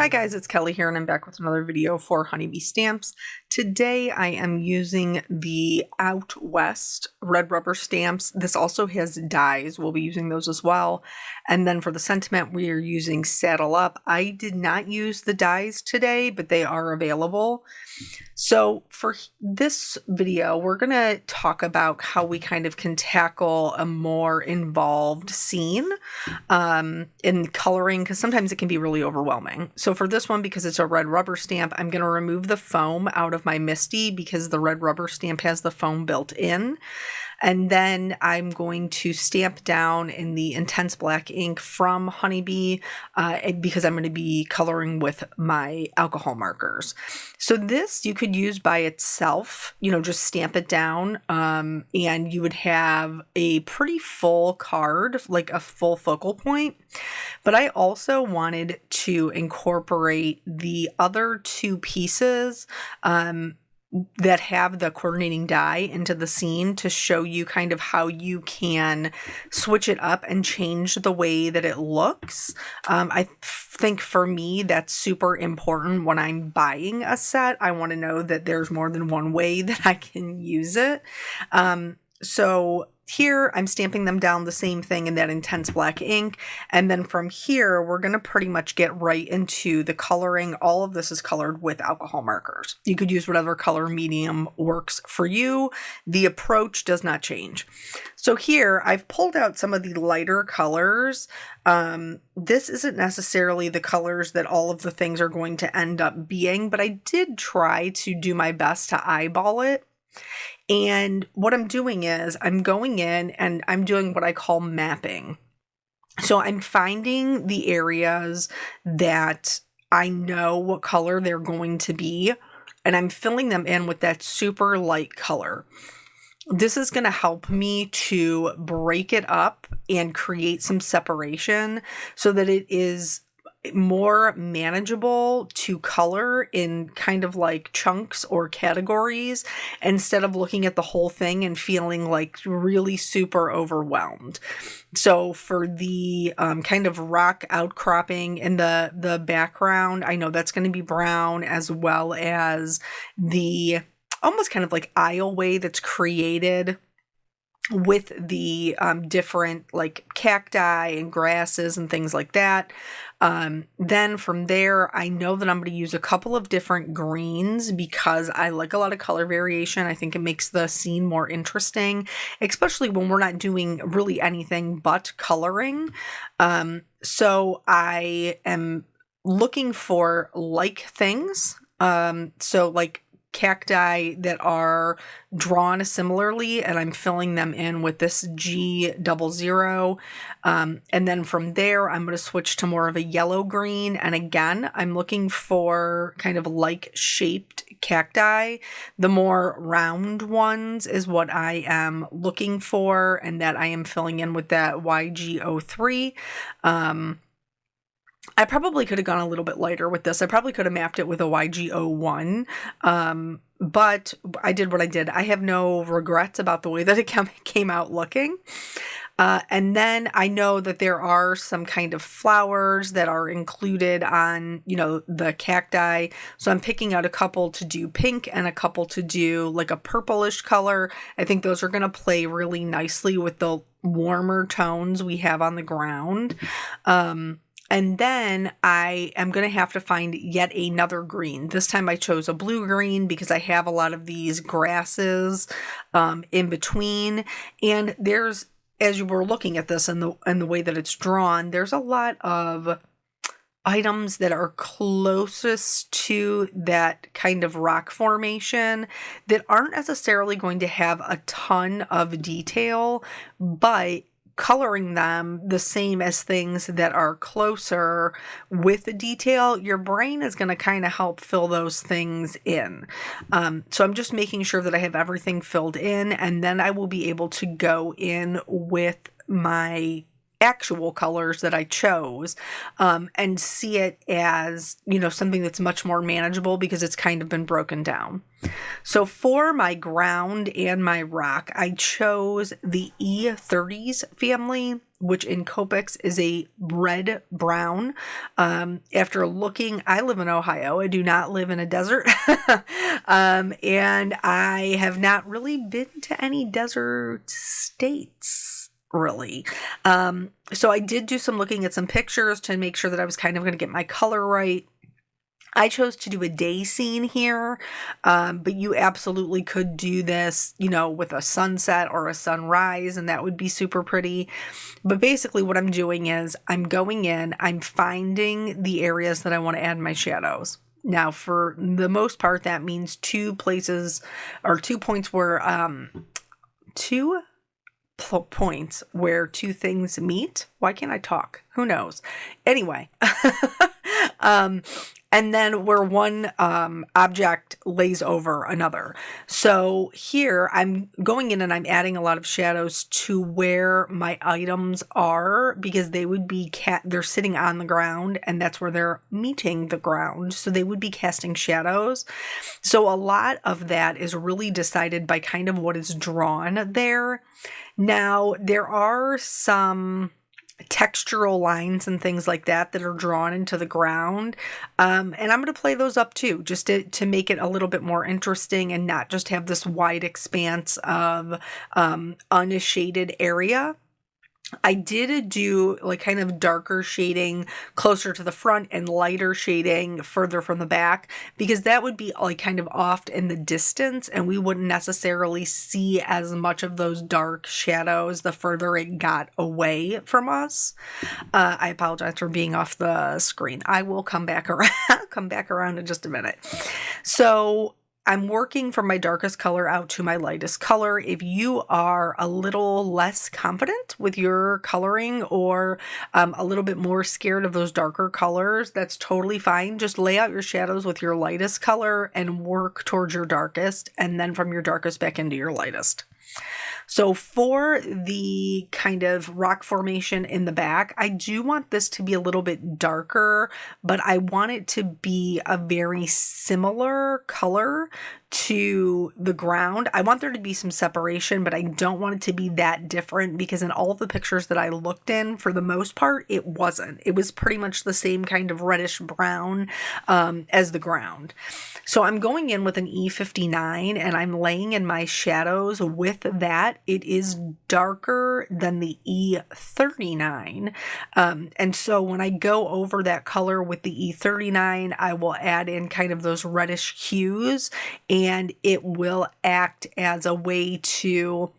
Hi guys, it's Kelly here and I'm back with another video for Honeybee Stamps. Today I am using the Out West red rubber stamps. This also has dies. We'll be using those as well. And then for the sentiment, we are using Saddle Up. I did not use the dies today, but they are available. So for this video, we're going to talk about how we kind of can tackle a more involved scene in coloring, because sometimes it can be really overwhelming. So for this one, because it's a red rubber stamp, I'm going to remove the foam out of my Misty because the red rubber stamp has the foam built in. And then I'm going to stamp down in the intense black ink from Honeybee because I'm going to be coloring with my alcohol markers. So this you could use by itself, just stamp it down and you would have a pretty full card, like a full focal point. But I also wanted to incorporate the other two pieces that have the coordinating die into the scene to show you kind of how you can switch it up and change the way that it looks. I think for me, that's super important when I'm buying a set. I want to know that there's more than one way that I can use it. So here I'm stamping them down the same thing in that intense black ink. And then from here, we're going to pretty much get right into the coloring. All of this is colored with alcohol markers. You could use whatever color medium works for you. The approach does not change. So here I've pulled out some of the lighter colors. This isn't necessarily the colors that all of the things are going to end up being, but I did try to do my best to eyeball it. And what I'm doing is I'm going in and I'm doing what I call mapping. So I'm finding the areas that I know what color they're going to be, and I'm filling them in with that super light color. This is going to help me to break it up and create some separation so that it is more manageable to color in kind of like chunks or categories instead of looking at the whole thing and feeling like really super overwhelmed. So for the kind of rock outcropping in the background, I know that's going to be brown, as well as the almost kind of like aisleway that's created with the different like cacti and grasses and things like that. Then from there, I know that I'm going to use a couple of different greens because I like a lot of color variation. I think it makes the scene more interesting, especially when we're not doing really anything but coloring. So I am looking for like things. So like cacti that are drawn similarly, and I'm filling them in with this G00. And then from there, I'm going to switch to more of a yellow green. And again, I'm looking for kind of like shaped cacti. The more round ones is what I am looking for, and that I am filling in with that YG03. I probably could have gone a little bit lighter with this. I probably could have mapped it with a YG01, but I did what I did. I have no regrets about the way that it came out looking. And then I know that there are some kind of flowers that are included on, the cacti. So I'm picking out a couple to do pink and a couple to do like a purplish color. I think those are going to play really nicely with the warmer tones we have on the ground. And then I am going to have to find yet another green. This time I chose a blue green because I have a lot of these grasses in between. And there's, as you were looking at this and the way that it's drawn, there's a lot of items that are closest to that kind of rock formation that aren't necessarily going to have a ton of detail, but coloring them the same as things that are closer with the detail, your brain is going to kind of help fill those things in. So I'm just making sure that I have everything filled in, and then I will be able to go in with my actual colors that I chose, and see it as, something that's much more manageable because it's kind of been broken down. So for my ground and my rock, I chose the E30s family, which in Copics is a red brown. After looking, I live in Ohio. I do not live in a desert. And I have not really been to any desert states, really. So I did do some looking at some pictures to make sure that I was kind of going to get my color right. I chose to do a day scene here, but you absolutely could do this, with a sunset or a sunrise, and that would be super pretty. But basically what I'm doing is I'm going in, I'm finding the areas that I want to add my shadows. Now, for the most part, that means 2 places or 2 points where, 2 points where 2 things meet. Why can't I talk? Who knows? Anyway, and then where one object lays over another. So here I'm going in and I'm adding a lot of shadows to where my items are, because they would be they're sitting on the ground and that's where they're meeting the ground. So they would be casting shadows. So a lot of that is really decided by kind of what is drawn there. Now, there are some textural lines and things like that that are drawn into the ground. And I'm going to play those up too, just to make it a little bit more interesting and not just have this wide expanse of unshaded area. I did do like kind of darker shading closer to the front and lighter shading further from the back, because that would be like kind of off in the distance and we wouldn't necessarily see as much of those dark shadows the further it got away from us. I apologize for being off the screen. I will come back around in just a minute. So I'm working from my darkest color out to my lightest color. If you are a little less confident with your coloring or a little bit more scared of those darker colors, that's totally fine. Just lay out your shadows with your lightest color and work towards your darkest, and then from your darkest back into your lightest. So for the kind of rock formation in the back, I do want this to be a little bit darker, but I want it to be a very similar color to the ground. I want there to be some separation, but I don't want it to be that different, because in all of the pictures that I looked in, for the most part, it wasn't. It was pretty much the same kind of reddish brown as the ground. So I'm going in with an E59 and I'm laying in my shadows with that. It is darker than the E39. And so when I go over that color with the E39, I will add in kind of those reddish hues, and it will act as a way to,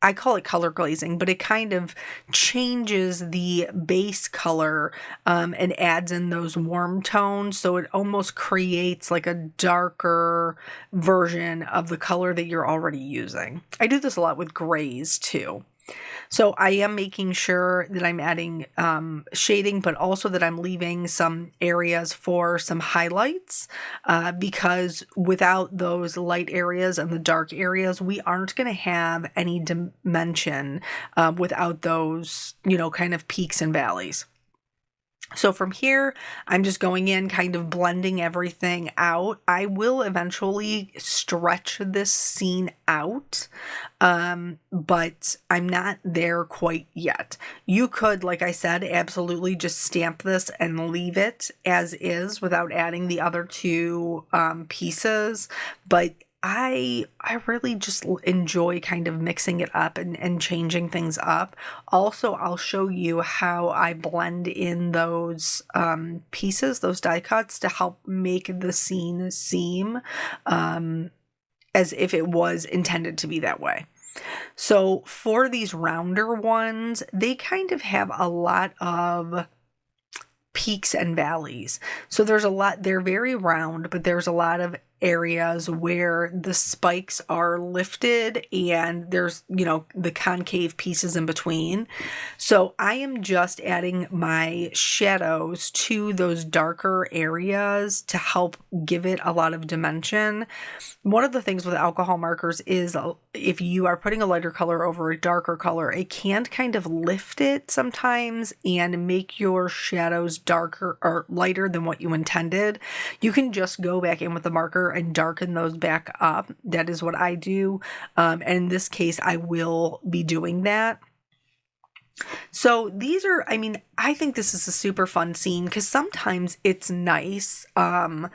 I call it color glazing, but it kind of changes the base color and adds in those warm tones. So it almost creates like a darker version of the color that you're already using. I do this a lot with grays too. So I am making sure that I'm adding shading, but also that I'm leaving some areas for some highlights, because without those light areas and the dark areas, we aren't going to have any dimension without those, kind of peaks and valleys. So from here, I'm just going in, kind of blending everything out. I will eventually stretch this scene out, but I'm not there quite yet. You could, like I said, absolutely just stamp this and leave it as is without adding the other 2 pieces, but I really just enjoy kind of mixing it up and changing things up. Also, I'll show you how I blend in those pieces, those die cuts, to help make the scene seem as if it was intended to be that way. So for these rounder ones, they kind of have a lot of peaks and valleys. So there's a lot, they're very round, but there's a lot of areas where the spikes are lifted and there's, the concave pieces in between. So I am just adding my shadows to those darker areas to help give it a lot of dimension. One of the things with alcohol markers is if you are putting a lighter color over a darker color, it can kind of lift it sometimes and make your shadows darker or lighter than what you intended. You can just go back in with the marker and darken those back up. That is what I do. And in this case, I will be doing that. So these are, I think this is a super fun scene because sometimes it's nice to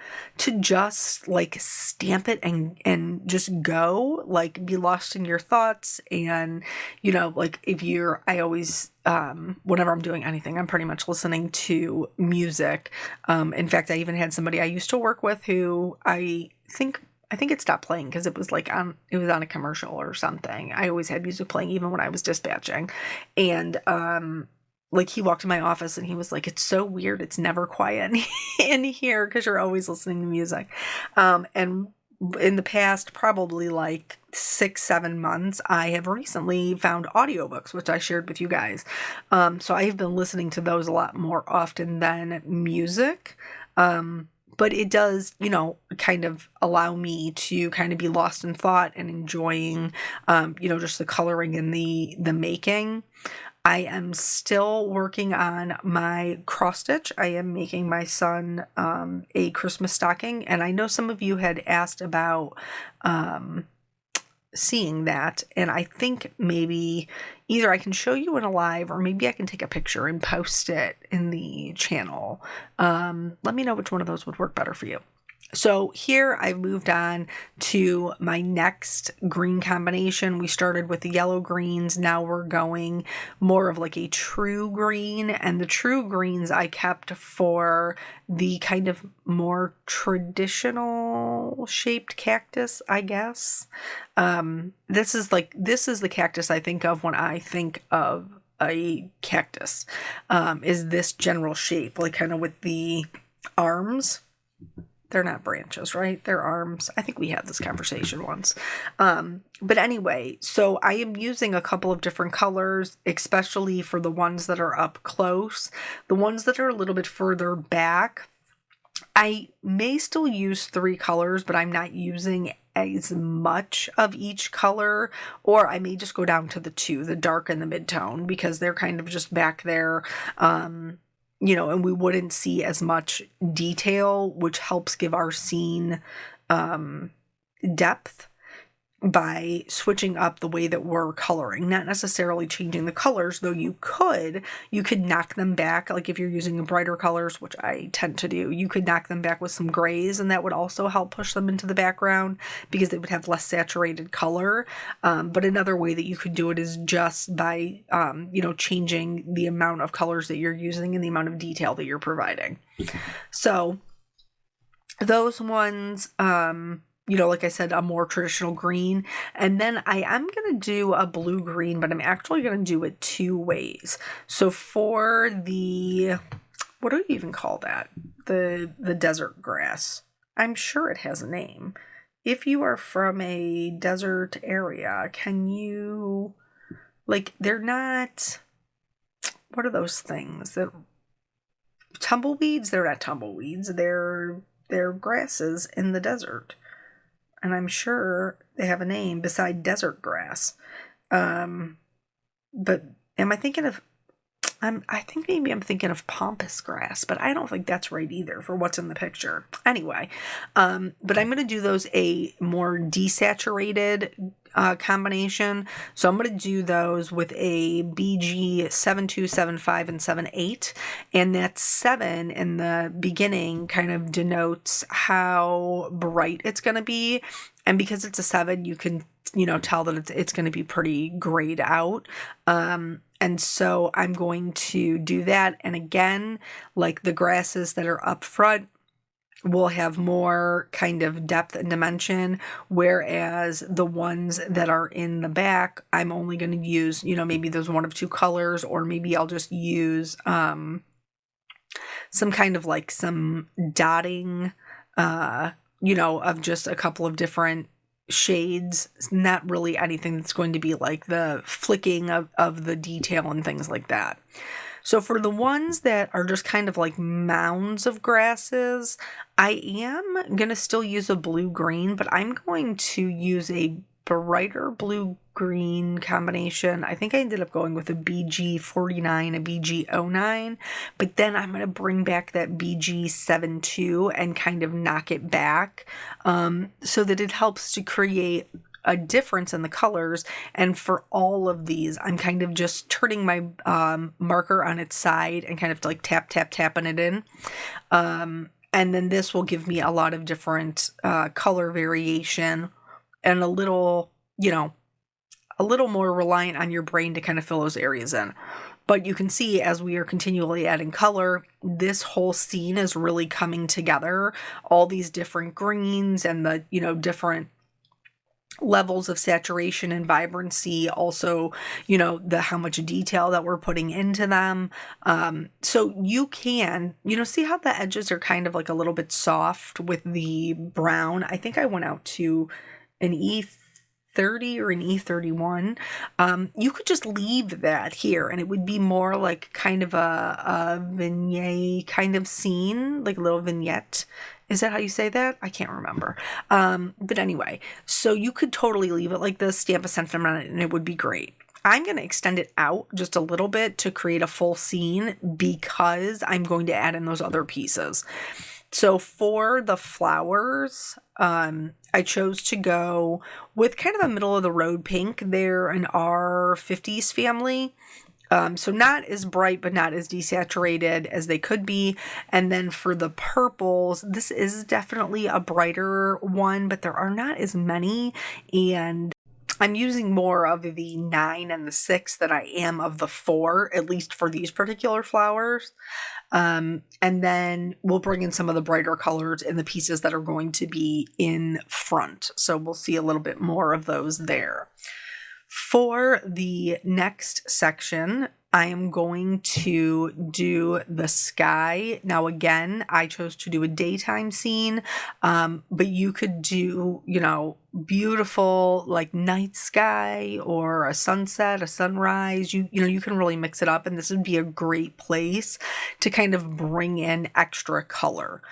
just like stamp it and just go, like be lost in your thoughts. And, like I always, whenever I'm doing anything, I'm pretty much listening to music. In fact, I even had somebody I used to work with who I think it stopped playing because it was it was on a commercial or something. I always had music playing even when I was dispatching. And he walked in my office and he was like, "It's so weird. It's never quiet in here because you're always listening to music." And in the past, probably 6-7 months, I have recently found audiobooks, which I shared with you guys. So I have been listening to those a lot more often than music. But it does, kind of allow me to kind of be lost in thought and enjoying, just the coloring and the making. I am still working on my cross stitch. I am making my son a Christmas stocking. And I know some of you had asked about seeing that, and I think maybe either I can show you in a live or maybe I can take a picture and post it in the channel. Let me know which one of those would work better for you. So here I've moved on to my next green combination. We started with the yellow greens. Now we're going more of a true green, and the true greens I kept for the kind of more traditional shaped cactus, I guess. This is the cactus I think of when I think of a cactus, is this general shape, kind of with the arms. They're not branches, right? They're arms. I think we had this conversation once. But anyway, so I am using a couple of different colors, especially for the ones that are up close. The ones that are a little bit further back, I may still use 3 colors, but I'm not using as much of each color, or I may just go down to the 2, the dark and the mid-tone, because they're kind of just back there. And we wouldn't see as much detail, which helps give our scene depth by switching up the way that we're coloring, not necessarily changing the colors, though you could knock them back. Like if you're using brighter colors, which I tend to do, you could knock them back with some grays, and that would also help push them into the background because they would have less saturated color. But another way that you could do it is just by, changing the amount of colors that you're using and the amount of detail that you're providing. So those ones, like I said, a more traditional green. And then I am going to do a blue green, but I'm actually going to do it 2 ways. So for what do you even call that? The desert grass. I'm sure it has a name. If you are from a desert area, can you, they're not, what are those things? Tumbleweeds? They're not tumbleweeds. They're grasses in the desert. And I'm sure they have a name beside desert grass. But am I thinking of, I think maybe I'm thinking of pampas grass, but I don't think that's right either for what's in the picture. Anyway, but I'm going to do those a more desaturated combination. So I'm going to do those with a BG 72, 75, and 78. And that 7 in the beginning kind of denotes how bright it's going to be. And because it's a 7, you can, tell that it's going to be pretty grayed out. And so I'm going to do that. And again, the grasses that are up front will have more kind of depth and dimension, whereas the ones that are in the back, I'm only going to use, maybe there's 1 of 2 colors, or maybe I'll just use some kind of some dotting of just a couple of different shades, not really anything that's going to be like the flicking of the detail and things like that. So for the ones that are just kind of like mounds of grasses, I am going to still use a blue-green, but I'm going to use a brighter blue-green combination. I think I ended up going with a BG49, a BG09, but then I'm going to bring back that BG72 and kind of knock it back so that it helps to create a difference in the colors. And for all of these, I'm kind of just turning my marker on its side and kind of like tapping it in. And then this will give me a lot of different color variation and a little more reliant on your brain to kind of fill those areas in. But you can see as we are continually adding color, this whole scene is really coming together. All these different greens and the, different levels of saturation and vibrancy, also, the how much detail that we're putting into them. So you can, see how the edges are kind of like a little bit soft with the brown. I think I went out to an E30 or an E31. You could just leave that here and it would be more like kind of a vignette kind of scene, like a little vignette. Is that how you say that? I can't remember. But anyway, so you could totally leave it like this, stamp a sentiment on it, and it would be great. I'm going to extend it out just a little bit to create a full scene because I'm going to add in those other pieces. So for the flowers, I chose to go with kind of a middle of the road pink. They're an R50s family. So not as bright, but not as desaturated as they could be. And then for the purples, this is definitely a brighter one, but there are not as many. And I'm using more of the 9 and the 6 than I am of the 4, at least for these particular flowers. And then we'll bring in some of the brighter colors in the pieces that are going to be in front. So we'll see a little bit more of those there. For the next section, I am going to do the sky. Now, again, I chose to do a daytime scene, but you could do, beautiful like night sky or a sunset, a sunrise. You can really mix it up, and this would be a great place to kind of bring in extra color.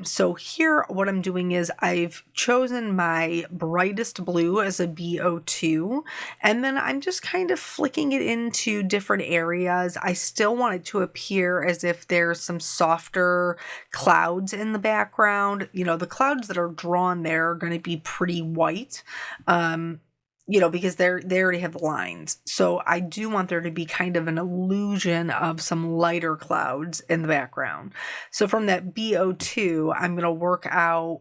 So here what I'm doing is I've chosen my brightest blue as a BO2, and then I'm just kind of flicking it into different areas. I still want it to appear as if there's some softer clouds in the background. The clouds that are drawn there are going to be pretty white. Because they already have lines. So I do want there to be kind of an illusion of some lighter clouds in the background. So from that BO2, I'm going to work out,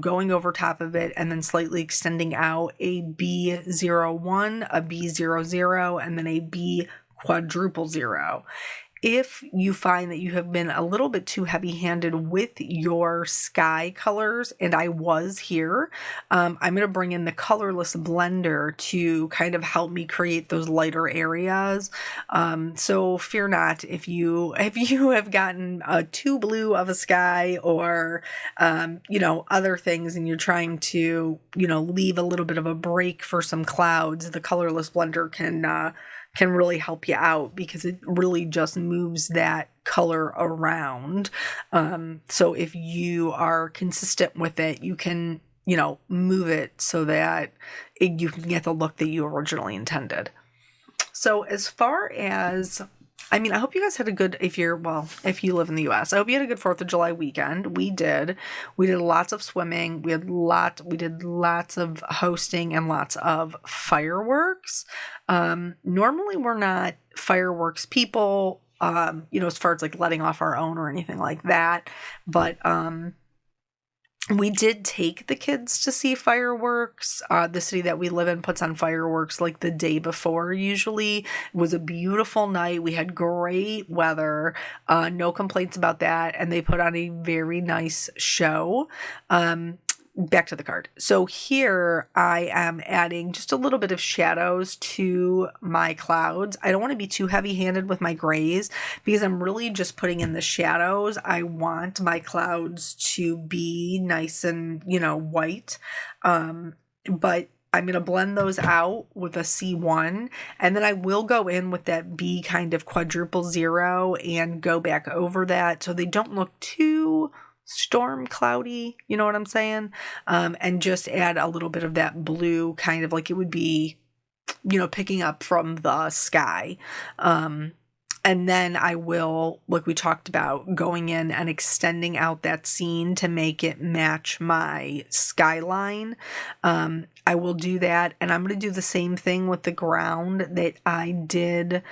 going over top of it and then slightly extending out a B01, a B00, and then a B quadruple 0. If you find that you have been a little bit too heavy-handed with your sky colors, and I was here, I'm going to bring in the colorless blender to kind of help me create those lighter areas. So fear not if you have gotten too blue of a sky or other things, and you're trying to leave a little bit of a break for some clouds. The colorless blender can really help you out because it really just moves that color around. So if you are consistent with it, you can, move it so that you can get the look that you originally intended. So as far as, I hope you guys had a good, if you live in the US, I hope you had a good 4th of July weekend. We did lots of swimming. We did lots of hosting and lots of fireworks. Normally we're not fireworks people, as far as like letting off our own or anything like that. But, we did take the kids to see fireworks. The city that we live in puts on fireworks like the day before usually. It was a beautiful night. We had great weather. No complaints about that. And they put on a very nice show. back to the card. So here I am adding just a little bit of shadows to my clouds. I don't want to be too heavy-handed with my grays because I'm really just putting in the shadows. I want my clouds to be nice and, white. But I'm going to blend those out with a C1, and then I will go in with that B kind of quadruple zero and go back over that so they don't look too storm cloudy, you know what I'm saying? And just add a little bit of that blue, kind of like it would be, picking up from the sky. And then I will, like we talked about, going in and extending out that scene to make it match my skyline. I will do that, and I'm going to do the same thing with the ground that I did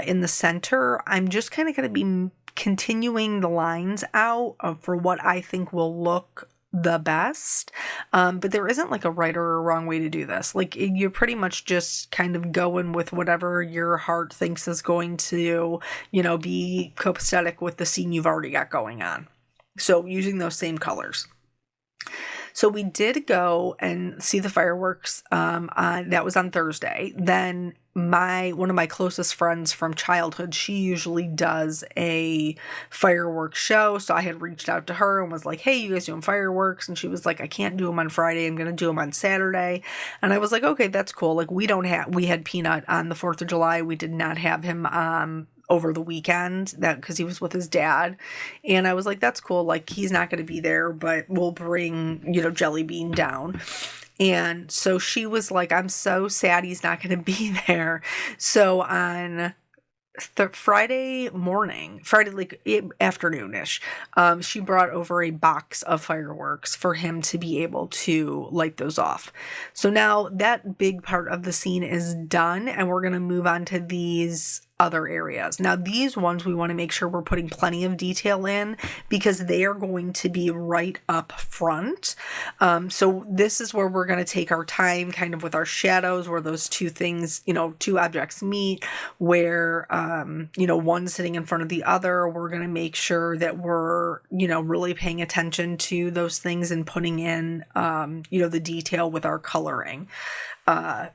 in the center. I'm just kind of going to be continuing the lines out for what I think will look the best. But there isn't like a right or a wrong way to do this. Like you're pretty much just kind of going with whatever your heart thinks is going to, be copacetic with the scene you've already got going on. So using those same colors. So we did go and see the fireworks. That was on Thursday. Then one of my closest friends from childhood, she usually does a fireworks show. So I had reached out to her and was like, hey, you guys doing fireworks? And she was like, I can't do them on Friday. I'm going to do them on Saturday. And I was like, okay, that's cool. Like we had Peanut on the 4th of July. We did not have him over the weekend because he was with his dad. And I was like, that's cool. Like he's not going to be there, but we'll bring, Jelly Bean down. And so she was like, I'm so sad he's not going to be there. So on Friday afternoonish, she brought over a box of fireworks for him to be able to light those off. So now that big part of the scene is done, and we're going to move on to these other areas. Now these ones we want to make sure we're putting plenty of detail in because they are going to be right up front. So this is where we're going to take our time kind of with our shadows, where those two things, two objects meet, where, one sitting in front of the other. We're going to make sure that we're, really paying attention to those things and putting in, the detail with our coloring. But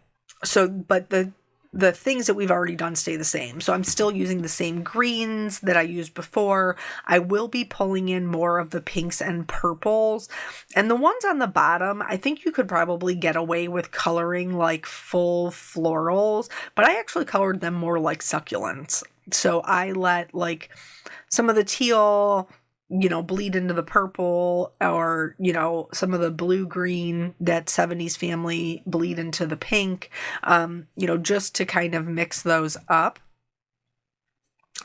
the things that we've already done stay the same. So I'm still using the same greens that I used before. I will be pulling in more of the pinks and purples. And the ones on the bottom, I think you could probably get away with coloring like full florals, but I actually colored them more like succulents. So I let like some of the teal, bleed into the purple, or, some of the blue green, that 70s family, bleed into the pink, just to kind of mix those up.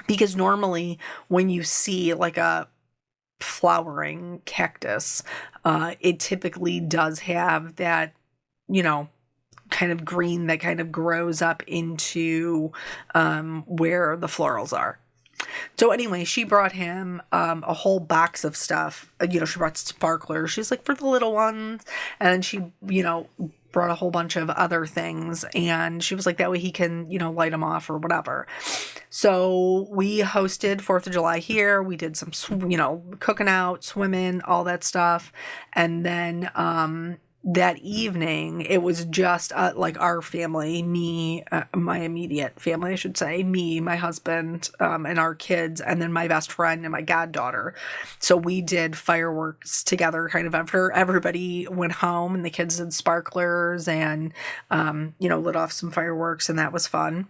Because normally when you see like a flowering cactus, it typically does have that, kind of green that kind of grows up into where the florals are. So anyway, she brought him a whole box of stuff. She brought sparklers. She's like, for the little ones. And then she, brought a whole bunch of other things. And she was like, that way he can, light them off or whatever. So we hosted 4th of July here. We did some, cooking out, swimming, all that stuff. And then that evening, it was just like our family, me, my immediate family, I should say, me, my husband, and our kids, and then my best friend and my goddaughter. So we did fireworks together kind of after everybody went home, and the kids did sparklers and, lit off some fireworks, and that was fun.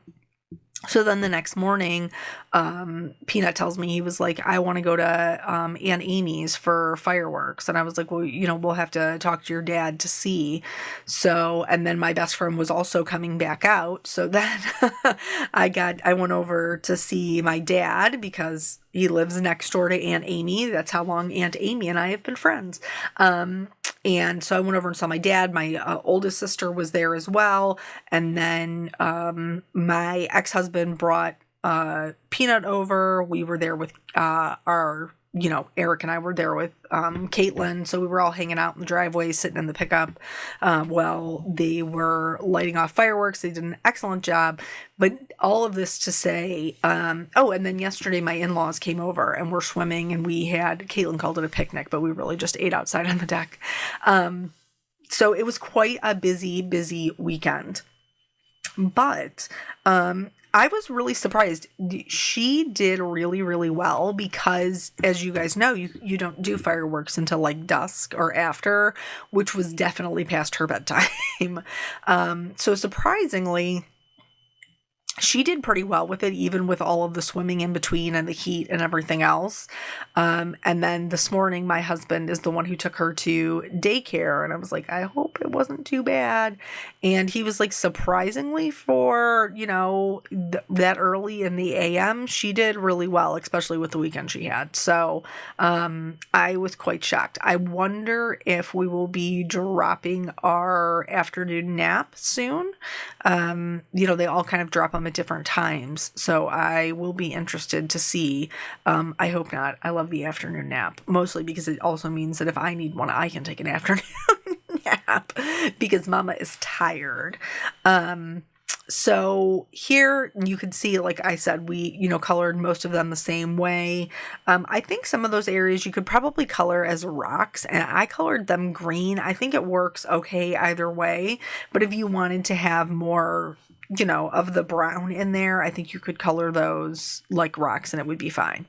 So then the next morning, Peanut tells me, he was like, I want to go to Aunt Amy's for fireworks. And I was like, well, we'll have to talk to your dad to see. So, and then my best friend was also coming back out. So then I went over to see my dad because he lives next door to Aunt Amy. That's how long Aunt Amy and I have been friends. And so I went over and saw my dad. My oldest sister was there as well. And then my ex-husband brought Peanut over. We were there with our Eric and I were there with Caitlin, so we were all hanging out in the driveway, sitting in the pickup while they were lighting off fireworks. They did an excellent job. But all of this to say, and then yesterday my in-laws came over and we're swimming, and Caitlin called it a picnic, but we really just ate outside on the deck. So it was quite a busy weekend. But I was really surprised. She did really, really well because, as you guys know, you don't do fireworks until like dusk or after, which was definitely past her bedtime. So surprisingly, she did pretty well with it, even with all of the swimming in between and the heat and everything else. And then this morning, my husband is the one who took her to daycare. And I was like, I hope it wasn't too bad. And he was like, surprisingly for, that early in the AM, she did really well, especially with the weekend she had. So I was quite shocked. I wonder if we will be dropping our afternoon nap soon. They all kind of drop them at different times, so I will be interested to see. I hope not. I love the afternoon nap, mostly because it also means that if I need one, I can take an afternoon nap because mama is tired. So here you can see, like I said, we, colored most of them the same way. I think some of those areas you could probably color as rocks, and I colored them green. I think it works okay either way, but if you wanted to have more, of the brown in there, I think you could color those like rocks and it would be fine.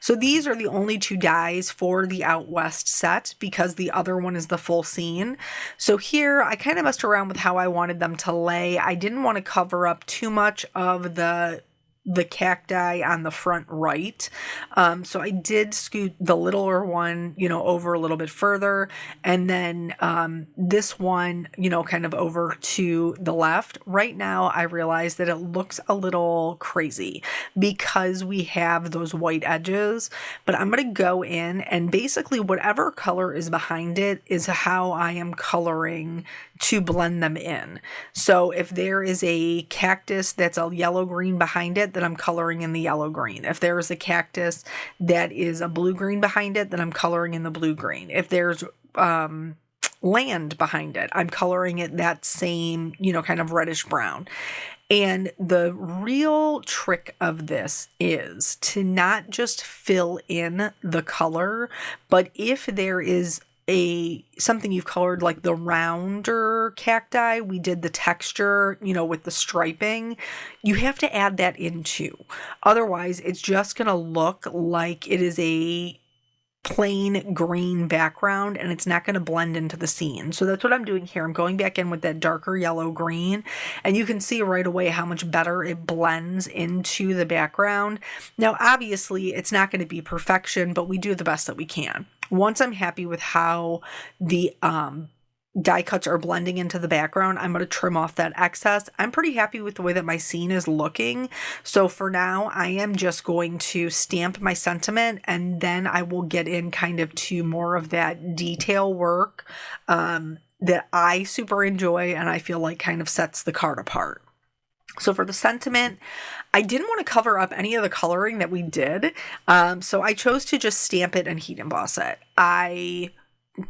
So these are the only two dyes for the Out West set because the other one is the full scene. So here I kind of messed around with how I wanted them to lay. I didn't want to cover up too much of the cacti on the front right. So I did scoot the littler one, over a little bit further. And then this one, kind of over to the left. Right now, I realize that it looks a little crazy because we have those white edges. But I'm going to go in and basically whatever color is behind it is how I am coloring to blend them in. So if there is a cactus that's a yellow-green behind it, then I'm coloring in the yellow-green. If there is a cactus that is a blue-green behind it, then I'm coloring in the blue-green. If there's land behind it, I'm coloring it that same, kind of reddish-brown. And the real trick of this is to not just fill in the color, but if there is something you've colored, like the rounder cacti, we did the texture, with the striping, you have to add that in too. Otherwise, it's just going to look like it is a plain green background and it's not going to blend into the scene. So that's what I'm doing here. I'm going back in with that darker yellow green, and you can see right away how much better it blends into the background. Now, obviously, it's not going to be perfection, but we do the best that we can. Once I'm happy with how the die cuts are blending into the background, I'm going to trim off that excess. I'm pretty happy with the way that my scene is looking. So for now, I am just going to stamp my sentiment, and then I will get in kind of to more of that detail work that I super enjoy and I feel like kind of sets the card apart. So for the sentiment, I didn't want to cover up any of the coloring that we did. So I chose to just stamp it and heat emboss it. I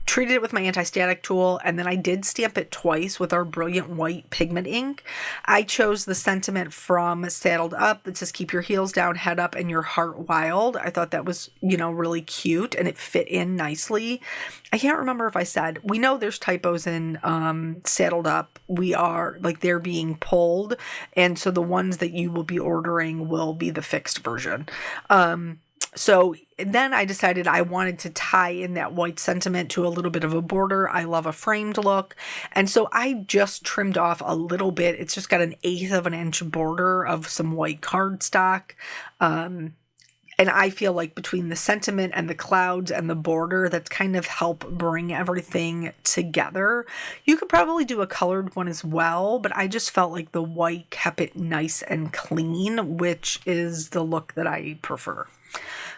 treated it with my anti-static tool, and then I did stamp it twice with our Brilliant White pigment ink. I chose the sentiment from Saddled Up that says keep your heels down, head up, and your heart wild. I thought that was, really cute, and it fit in nicely. I can't remember if I said, we know there's typos in Saddled Up. They're being pulled, and so the ones that you will be ordering will be the fixed version. So then I decided I wanted to tie in that white sentiment to a little bit of a border. I love a framed look. And so I just trimmed off a little bit. It's just got 1/8 of an inch border of some white cardstock. And I feel like between the sentiment and the clouds and the border, that's kind of help bring everything together. You could probably do a colored one as well, but I just felt like the white kept it nice and clean, which is the look that I prefer.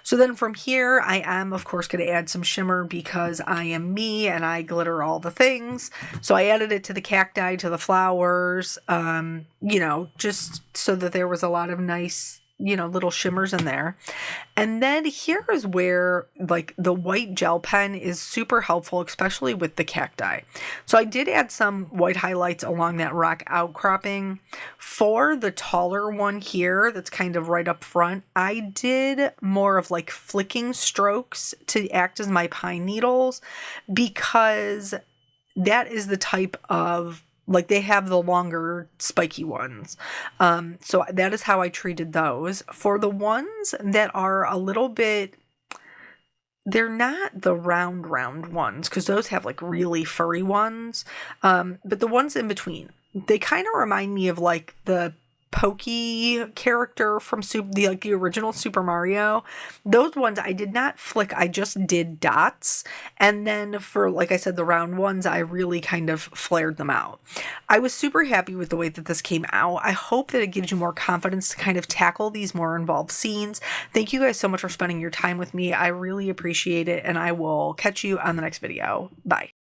So then from here, I am, of course, going to add some shimmer because I am me and I glitter all the things. So I added it to the cacti, to the flowers, just so that there was a lot of nice little shimmers in there. And then here is where like the white gel pen is super helpful, especially with the cacti. So I did add some white highlights along that rock outcropping. For the taller one here that's kind of right up front, I did more of like flicking strokes to act as my pine needles, because that is the type of, like, they have the longer spiky ones. So that is how I treated those. For the ones that are a little bit, they're not the round ones, because those have like really furry ones. But the ones in between, they kind of remind me of like the Pokey character from the original Super Mario. Those ones I did not flick, I just did dots. And then for, like I said, the round ones, I really kind of flared them out. I was super happy with the way that this came out. I hope that it gives you more confidence to kind of tackle these more involved scenes. Thank you guys so much for spending your time with me. I really appreciate it, and I will catch you on the next video. Bye.